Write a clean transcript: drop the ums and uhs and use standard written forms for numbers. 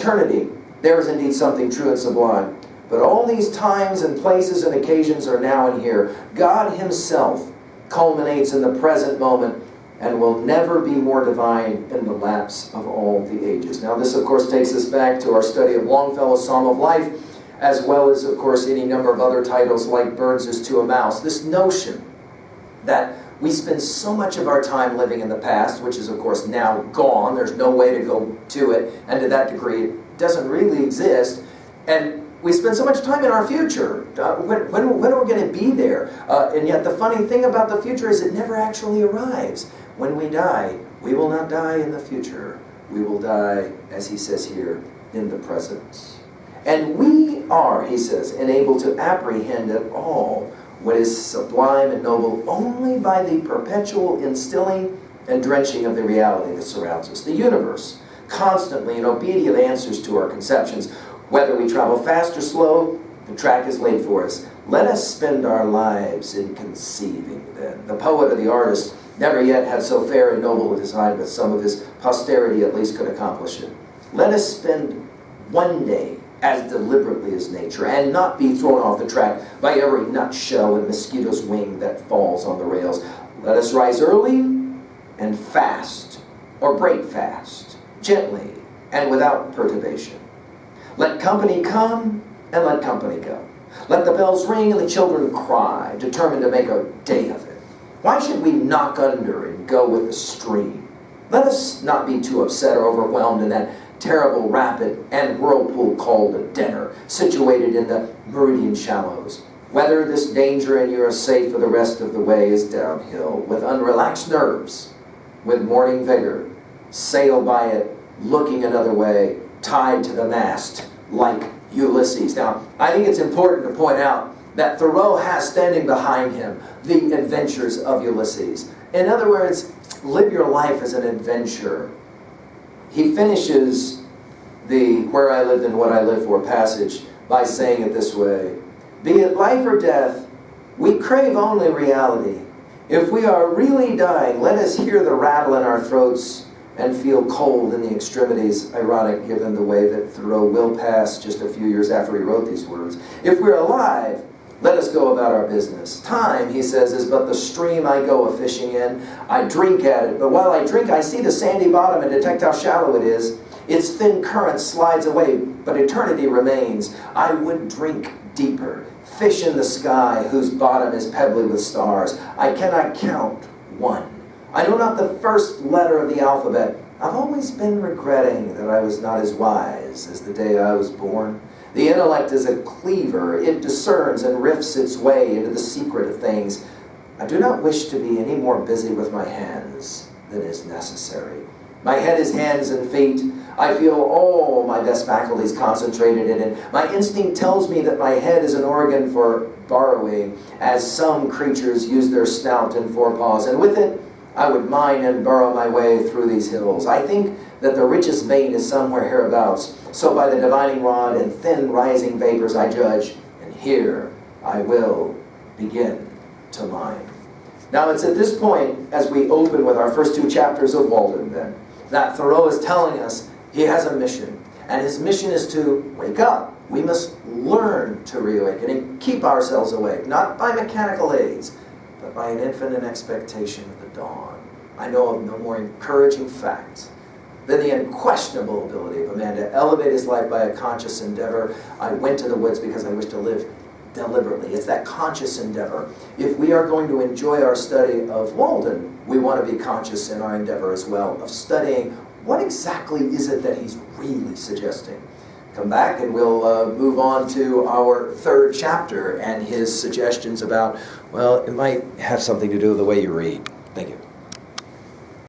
eternity, there is indeed something true and sublime. But all these times and places and occasions are now and here. God himself culminates in the present moment and will never be more divine in the lapse of all the ages. Now this, of course, takes us back to our study of Longfellow's Psalm of Life, as well as, of course, any number of other titles like Birds is to a Mouse. This notion that we spend so much of our time living in the past, which is, of course, now gone. There's no way to go to it, and to that degree, it doesn't really exist. And we spend so much time in our future. When are we going to be there? And yet the funny thing about the future is it never actually arrives. When we die, we will not die in the future. We will die, as he says here, in the present. And we are, he says, enabled to apprehend at all what is sublime and noble only by the perpetual instilling and drenching of the reality that surrounds us. The universe constantly and obediently answers to our conceptions. Whether we travel fast or slow, the track is laid for us. Let us spend our lives in conceiving then. The poet or the artist never yet had so fair and noble a design, but some of his posterity at least could accomplish it. Let us spend one day as deliberately as nature, and not be thrown off the track by every nutshell and mosquito's wing that falls on the rails. Let us rise early and fast, or break fast, gently and without perturbation. Let company come and let company go. Let the bells ring and the children cry, determined to make a day of it. Why should we knock under and go with the stream? Let us not be too upset or overwhelmed in that terrible rapid and whirlpool called a dinner, situated in the meridian shallows. Weather this danger and you are safe, for the rest of the way is downhill. With unrelaxed nerves, with morning vigor, sail by it, looking another way, tied to the mast, like Ulysses. Now, I think it's important to point out that Thoreau has standing behind him the adventures of Ulysses. In other words, live your life as an adventure. He finishes the "Where I lived and what I live for" passage by saying it this way: be it life or death, we crave only reality. If we are really dying, let us hear the rattle in our throats and feel cold in the extremities. Ironic, given the way that Thoreau will pass just a few years after he wrote these words. If we're alive, let us go about our business. Time, he says, is but the stream I go a-fishing in. I drink at it, but while I drink, I see the sandy bottom and detect how shallow it is. Its thin current slides away, but eternity remains. I would drink deeper, fish in the sky whose bottom is pebbly with stars. I cannot count one. I know not the first letter of the alphabet. I've always been regretting that I was not as wise as the day I was born. The intellect is a cleaver. It discerns and rifts its way into the secret of things. I do not wish to be any more busy with my hands than is necessary. My head is hands and feet. I feel all my best faculties concentrated in it. My instinct tells me that my head is an organ for borrowing, as some creatures use their snout and forepaws, and with it I would mine and burrow my way through these hills. I think that the richest vein is somewhere hereabouts. So by the divining rod and thin rising vapors I judge, and here I will begin to mine. Now it's at this point, as we open with our first two chapters of Walden then, that Thoreau is telling us he has a mission. And his mission is to wake up. We must learn to reawaken and keep ourselves awake, not by mechanical aids, but by an infinite expectation of the dawn. I know of no more encouraging fact than the unquestionable ability of a man to elevate his life by a conscious endeavor. I went to the woods because I wish to live deliberately. It's that conscious endeavor. If we are going to enjoy our study of Walden, we want to be conscious in our endeavor as well of studying what exactly is it that he's really suggesting. Come back and we'll move on to our third chapter and his suggestions about, well, it might have something to do with the way you read. Thank you.